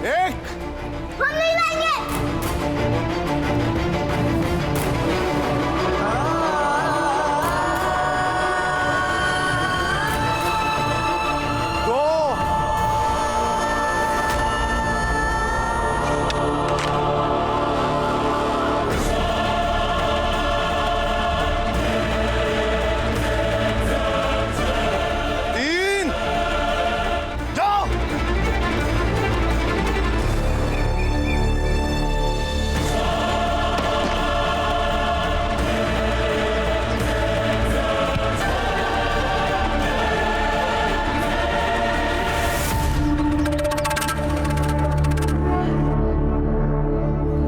एक। हम नहीं लाएंगे।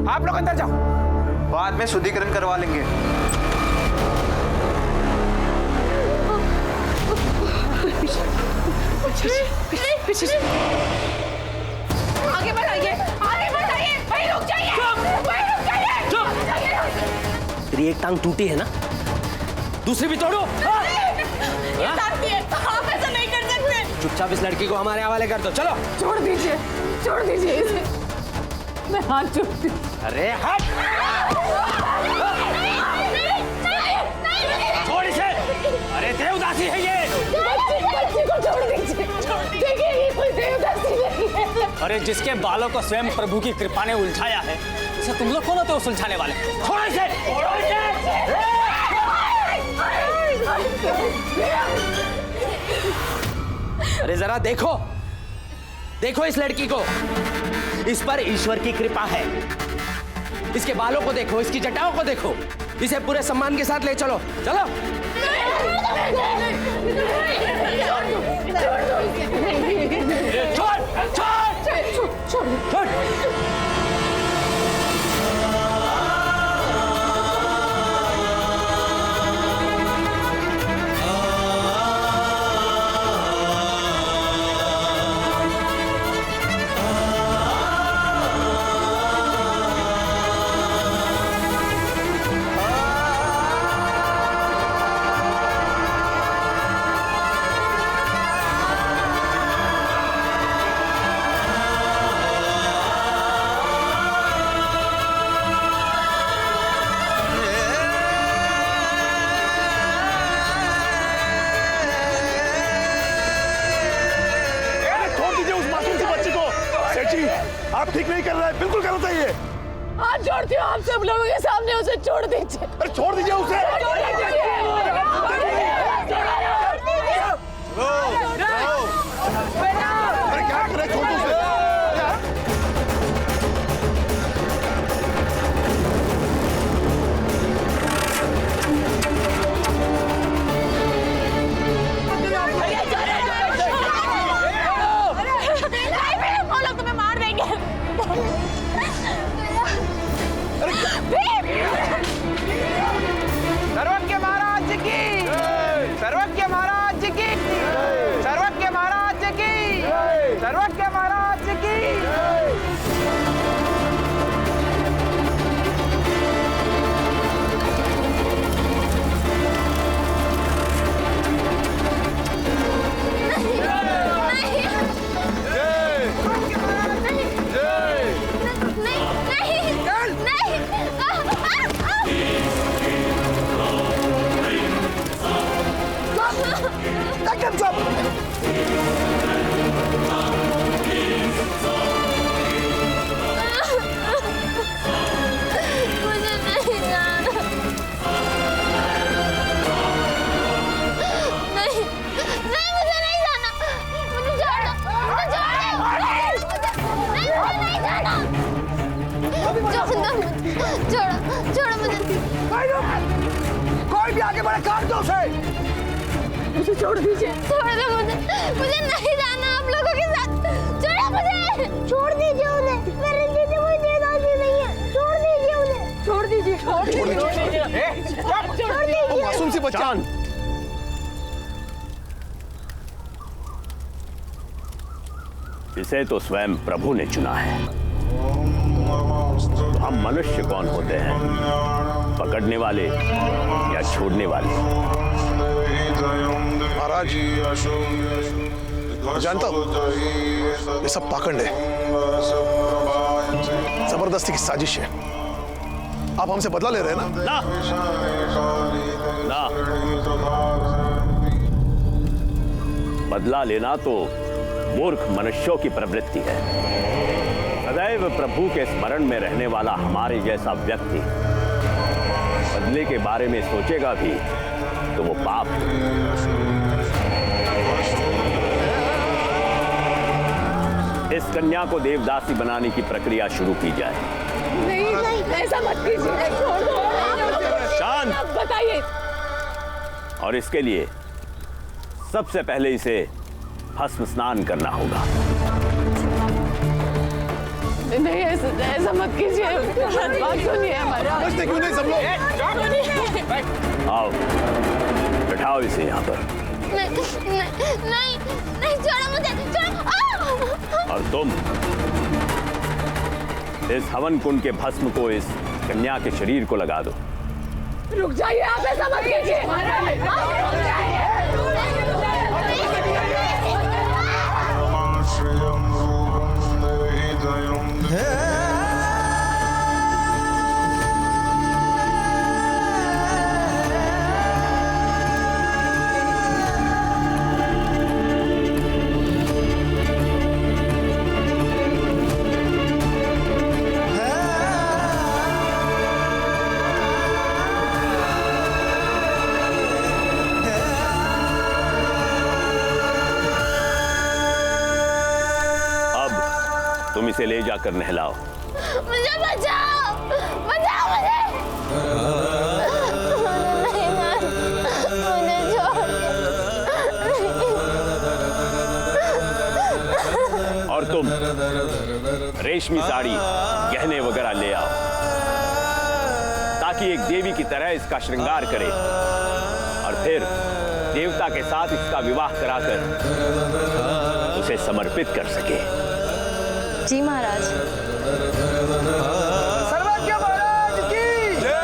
आप लोग अंदर जाओ, बाद में शुद्धिकरण करवा लेंगे। आगे बढ़ाइए, आगे बढ़ाइए, वहीं रुक जाइए, वहीं रुक जाइए। तेरी एक टांग टूटी है ना, दूसरी भी तोड़ो। ये टांग भी है, आप ऐसा नहीं कर सकते। चुपचाप इस लड़की को हमारे हवाले कर दो। चलो छोड़ दीजिए इसे। मैं हाथ जोड़ती हूँ। अरे हट, छोड़ इसे। अरे देवदासी है ये। बच्ची को छोड़ दीजिए। देखिए ये कोई देवदासी नहीं है। अरे जिसके बालों को स्वयं प्रभु की कृपा ने उलझाया है, इसे तुम लोग कौन होते हो सुलझाने वाले? छोड़ो इसे, छोड़ो इसे। अरे जरा देखो, देखो इस लड़की को, इस पर ईश्वर की कृपा है। इसके बालों को देखो, इसकी जटाओं को देखो। इसे पूरे सम्मान के साथ ले चलो। चलो छोड़ छोड़ छोड़। आप ठीक नहीं कर रहे हैं, बिल्कुल करना चाहिए। हाथ जोड़ती हूँ आप सब लोगों के सामने, उसे छोड़ दीजिए। अरे छोड़ दीजिए उसे। अरे क्या कर रहे हैं, छोड़ दो उसे। सर्वज्ञ महाराज की, सर्वज्ञ महाराज की, सर्वज्ञ महाराज की, सर्वज्ञ महाराज की। मुझे नहीं जाना। नहीं नहीं, मुझे नहीं जाना। मुझे छोड़ो, मुझे छोड़ो मुझे। कोई भी आगे बढ़े, काट दो उसे। मुझे छोड़ दीजिए, छोड़ दो मुझे नहीं जाना आप लोगों के साथ। छोड़ो मुझे, छोड़ दीजिए उन्हें। मेरे दीदी कोई देवदासी नहीं है, छोड़ दीजिए उन्हें। छोड़ दीजिए, छोड़ दीजिए। मासूम सी बच्चा। इसे तो स्वयं प्रभु ने चुना है। तो हम मनुष्य कौन होते हैं, पकड़ने वाले या छोड़ने वाले? महाराज, जानता हूं ये सब पाखंड है। जबरदस्ती की साजिश है। आप हमसे बदला ले रहे हैं ना? ना बदला लेना तो मूर्ख मनुष्यों की प्रवृत्ति है। सदैव प्रभु के स्मरण में रहने वाला हमारे जैसा व्यक्ति बदले के बारे में सोचेगा भी तो वो पाप है। इस कन्या को देवदासी बनाने की प्रक्रिया शुरू की जाए। नहीं, ऐसा मत कीजिए। छोड़ दो। शांत। अब बताइए। और इसके लिए सबसे पहले इसे भस्म स्नान करना होगा। नहीं, ऐसा मत कीजिए। बात सुनिए हमारा। समझते क्यों नहीं सब लोग? आओ, बैठाओ इसे यहाँ पर। नहीं, छोड़ो मुझे, छोड़ो। और तुम इस हवन कुंड के भस्म को इस कन्या के शरीर को लगा दो। रुक जाइए, आप ऐसा मत कीजिए। तुम इसे ले जाकर नहलाओ। मुझे बचाओ, बचाओ मुझे। नहीं मार, मुझे छोड़। और तुम रेशमी साड़ी, गहने वगैरह ले आओ ताकि एक देवी की तरह इसका श्रृंगार करे और फिर देवता के साथ इसका विवाह कराकर उसे समर्पित कर सके। जी महाराज। सर्वज्ञ महाराज की जय।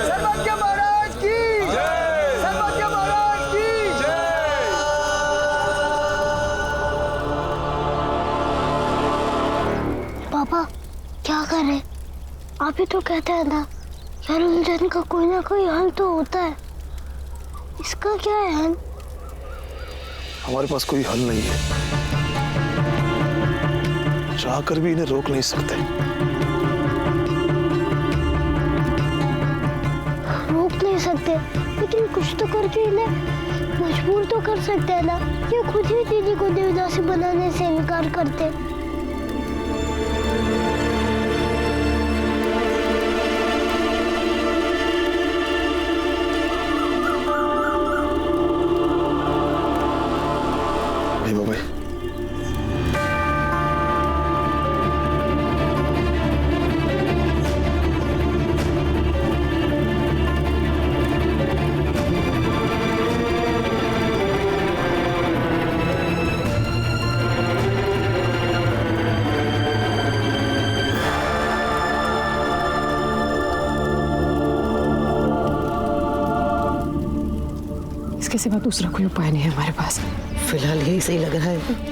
सर्वज्ञ महाराज की जय। सर्वज्ञ महाराज की जय। पापा क्या करें? आप ही तो कहते हैं ना, यार उलझन का कोई ना कोई हल तो होता है। इसका क्या है हल? हमारे पास कोई हल नहीं है, चाहकर भी इन्हें रोक नहीं सकते। रोक नहीं सकते, लेकिन कुछ तो करके इन्हें मजबूर तो कर सकते हैं ना। ये खुद ही दीदी को देवदासी बनाने से इनकार करते। भीमा भाई, इसके सिवा दूसरा कोई उपाय नहीं है हमारे पास। फिलहाल यही सही लग रहा है।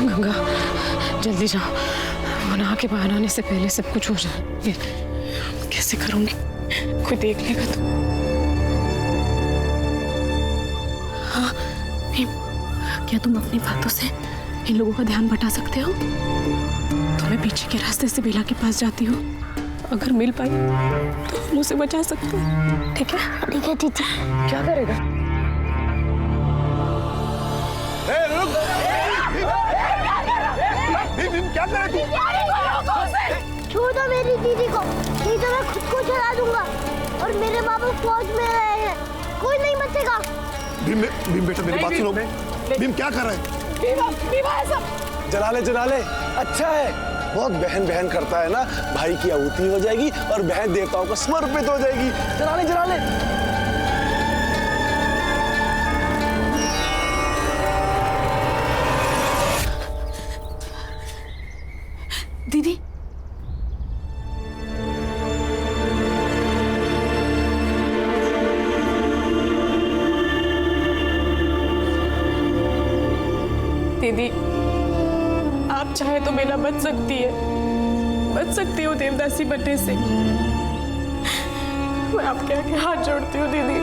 गंगा, जल्दी जाओ, वो नहा के बाहर आने से पहले सब कुछ हो जाए। कैसे करूंगी? कोई देख लेगा तो। हाँ भीम, क्या तुम अपनी बातों से इन लोगों का ध्यान भटा सकते हो? तो मैं पीछे के रास्ते से बेला के पास जाती हूँ, अगर मिल पाई तो हम उसे बचा सकते हैं। ठीक है? ठीक है दीदी। क्या करेगा? क्या कर रही तू? छोड़ दो मेरी दीदी को, नहीं तो मैं खुद को जला दूंगा। और मेरे बाबा फौज में रहे हैं, कोई नहीं बचेगा। भीम बेटा मेरी बात सुनो। भीम क्या कर रहे हैं? जला ले, अच्छा है। बहुत बहन बहन करता है ना, भाई की आहुति हो जाएगी और बहन देवताओं को समर्पित हो जाएगी। जला ले। दीदी, दीदी, आप चाहे तो बेला बच सकती हो देवदासी बनने से। मैं आपके आगे हाथ जोड़ती हूँ दीदी,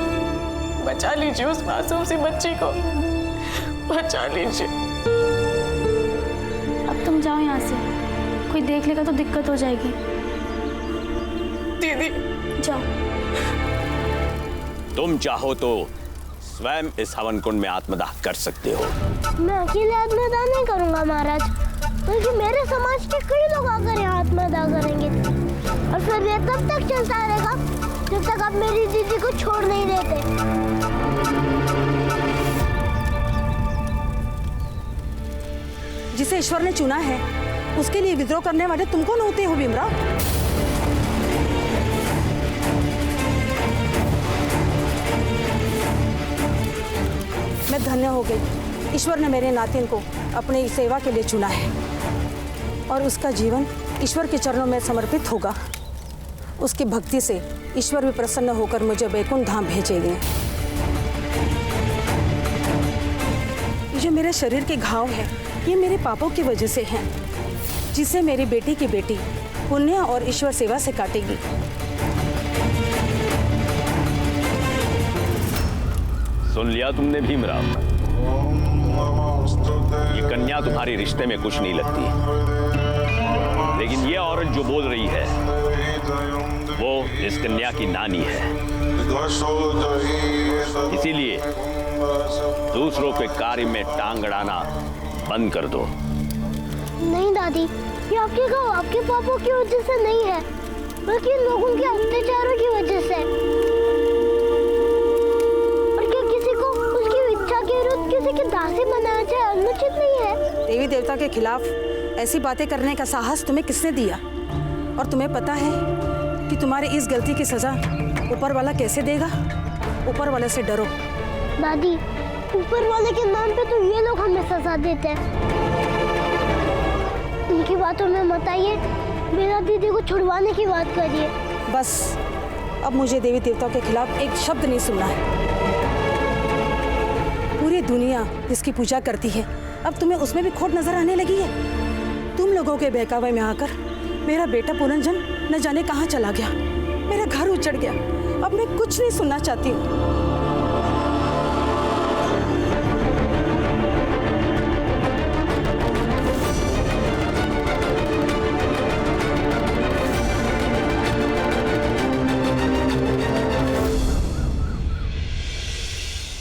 बचा लीजिए उस मासूम सी बच्ची को, बचा लीजिए। अब तुम जाओ यहाँ से, कोई देख लेगा तो दिक्कत हो जाएगी। दीदी जाओ। तुम चाहो तो स्वयं इस हवन कुंड में आत्मदाह कर सकते हो। मैं अकेले आत्मदाह नहीं करूंगा महाराज, बल्कि मेरे समाज के कई लोग आकर यहाँ आत्मदाह करेंगे। और फिर ये तब तक चलता रहेगा जब तक आप मेरी दीदी को छोड़ नहीं देते। जिसे ईश्वर ने चुना है उसके लिए विद्रोह करने वाले तुम कौन होते हो भीमराव? मैं धन्य हो गई, ईश्वर ने मेरे नातिन को अपनी सेवा के लिए चुना है और उसका जीवन ईश्वर के चरणों में समर्पित होगा। उसकी भक्ति से ईश्वर भी प्रसन्न होकर मुझे वैकुंठ धाम भेजेंगे। जो मेरे शरीर के घाव हैं, ये मेरे पापों की वजह से हैं, जिसे मेरी बेटी की बेटी पुण्य और ईश्वर सेवा से काटेगी। सुन लिया तुमने भीमराव, ये कन्या तुम्हारे रिश्ते में कुछ नहीं लगती, लेकिन ये औरत जो बोल रही है वो इस कन्या की नानी है। इसीलिए दूसरों के कार्य में टांग अड़ाना बंद कर दो। नहीं दादी, ये आपके गाँव आपके पापों की वजह से नहीं है, बल्कि लोगों के अत्याचारों की वजह से। और क्या किसी को उसकी इच्छा के विरुद्ध किसी की दासी बनाना चाहे अनुचित नहीं है? देवी देवता के खिलाफ ऐसी बातें करने का साहस तुम्हें किसने दिया? और तुम्हें पता है कि तुम्हारी इस गलती की सजा ऊपर वाला कैसे देगा? ऊपर वाले से डरो। दादी, ऊपर वाले के नाम पे तो ये लोग हमें सजा देते हैं। उनकी बातों में मत आइए, मेरा दीदी को छुड़वाने की बात करिए। बस अब मुझे देवी देवताओं के खिलाफ एक शब्द नहीं सुनना है। पूरी दुनिया जिसकी पूजा करती है, अब तुम्हें उसमें भी खोट नजर आने लगी है। तुम लोगों के बहकावे में आकर मेरा बेटा पुरंजन न जाने कहाँ चला गया, मेरा घर उजड़ गया। अब मैं कुछ नहीं सुनना चाहती हूँ।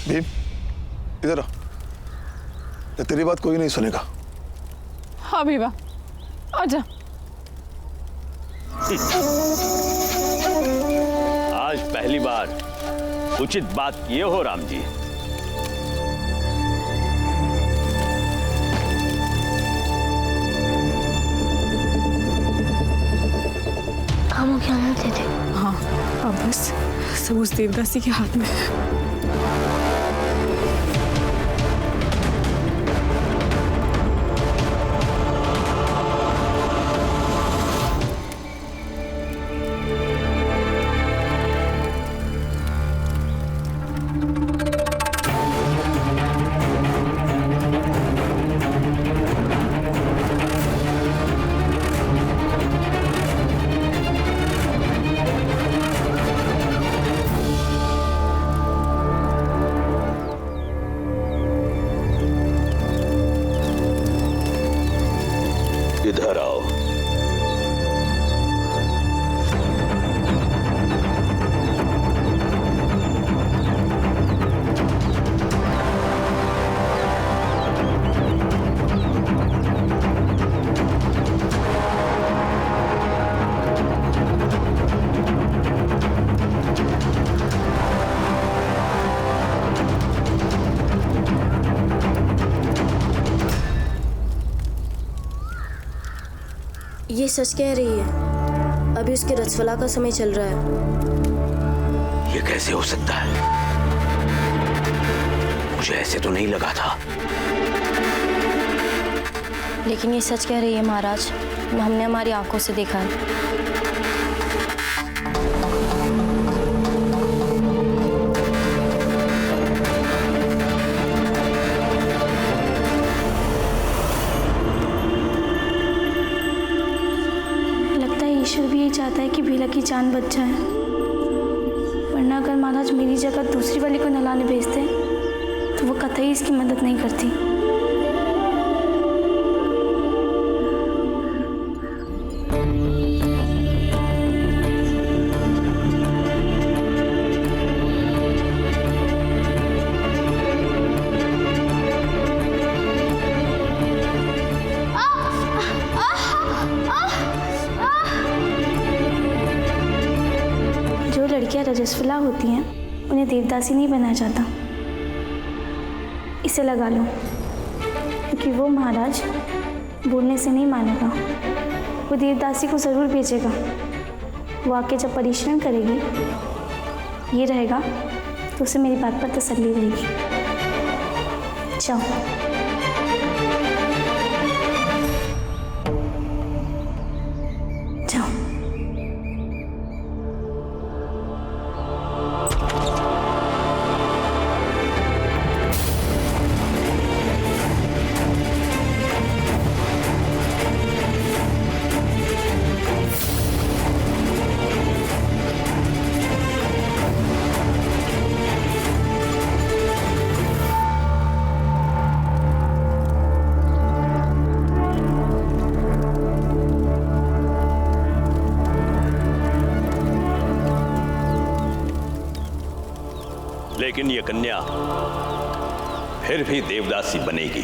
भीम इधर आ, तेरी बात कोई नहीं सुनेगा। हाँ भीमा, आजा। आज पहली बार उचित बात किए हो राम जी। हम क्या करते थे? हाँ, अब बस सब उस देवदासी के हाथ में है। सच कह रही है। अभी उसके रसवला का समय चल रहा है। ये कैसे हो सकता है? मुझे ऐसे तो नहीं लगा था। लेकिन ये सच कह रही है महाराज, हमने हमारी आंखों से देखा है। लगता है ईश्वर भी यही चाहता है कि बेला की जान बच जाए, वरना अगर महाराज मेरी जगह दूसरी वाली को नहलाने भेजते तो वो कतई इसकी मदद नहीं करती। जो लड़कियां रजस्वला होती हैं उन्हें देवदासी नहीं बनाया जाता। इसे लगा लो, क्योंकि वो महाराज बोलने से नहीं मानेगा। वो देवदासी को ज़रूर भेजेगा। वो आके जब परीक्षण करेगी, ये रहेगा तो उसे मेरी बात पर तसल्ली रहेगी। जाओ। जाओ। लेकिन ये कन्या फिर भी देवदासी बनेगी।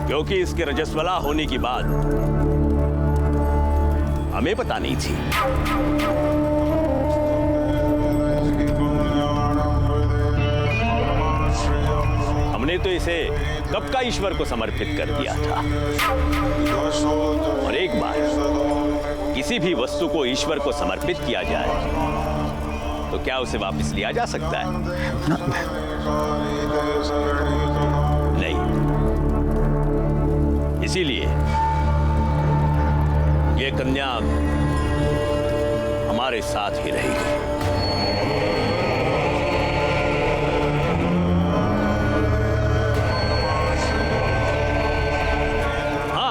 क्योंकि इसके रजस्वला होने की बात हमें पता नहीं थी। हमने तो इसे कब का ईश्वर को समर्पित कर दिया था। और एक बार किसी भी वस्तु को ईश्वर को समर्पित किया जाए तो क्या उसे वापस लिया जा सकता है? नहीं। इसीलिए ये कन्या हमारे साथ ही रहेगी।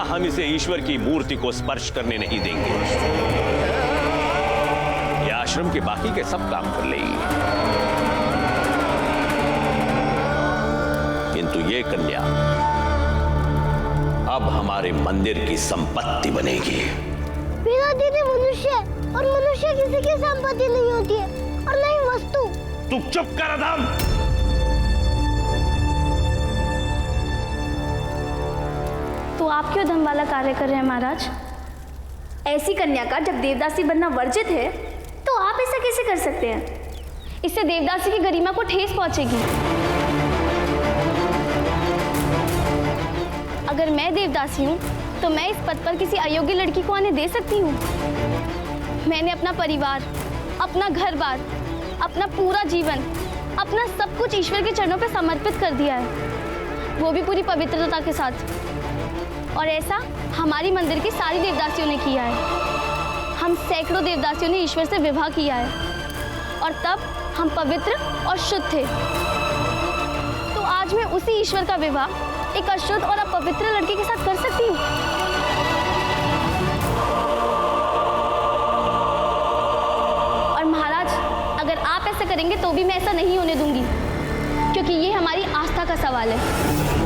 हम इसे ईश्वर की मूर्ति को स्पर्श करने नहीं देंगे। ये आश्रम के बाकी के सब काम कर लेगी, किंतु ये कन्या अब हमारे मंदिर की संपत्ति बनेगी। बिना दीदी मनुष्य, और मनुष्य किसी की संपत्ति नहीं होती है, और नहीं वस्तु। तू चुप कर अधम। तो आप क्यों धर्म वाला कार्य कर रहे हैं महाराज? ऐसी कन्या का जब देवदासी बनना वर्जित है तो आप ऐसा कैसे कर सकते हैं? इससे देवदासी की गरिमा को ठेस पहुंचेगी। अगर मैं देवदासी हूँ तो मैं इस पद पर किसी अयोग्य लड़की को आने दे सकती हूँ? मैंने अपना परिवार, अपना घर-बार, अपना पूरा जीवन, अपना सब कुछ ईश्वर के चरणों पर समर्पित कर दिया है, वो भी पूरी पवित्रता के साथ। और ऐसा हमारी मंदिर की सारी देवदासियों ने किया है। हम सैकड़ों देवदासियों ने ईश्वर से विवाह किया है, और तब हम पवित्र और शुद्ध थे। तो आज मैं उसी ईश्वर का विवाह एक अशुद्ध और अपवित्र लड़के के साथ कर सकती हूँ? और महाराज, अगर आप ऐसा करेंगे तो भी मैं ऐसा नहीं होने दूंगी, क्योंकि ये हमारी आस्था का सवाल है।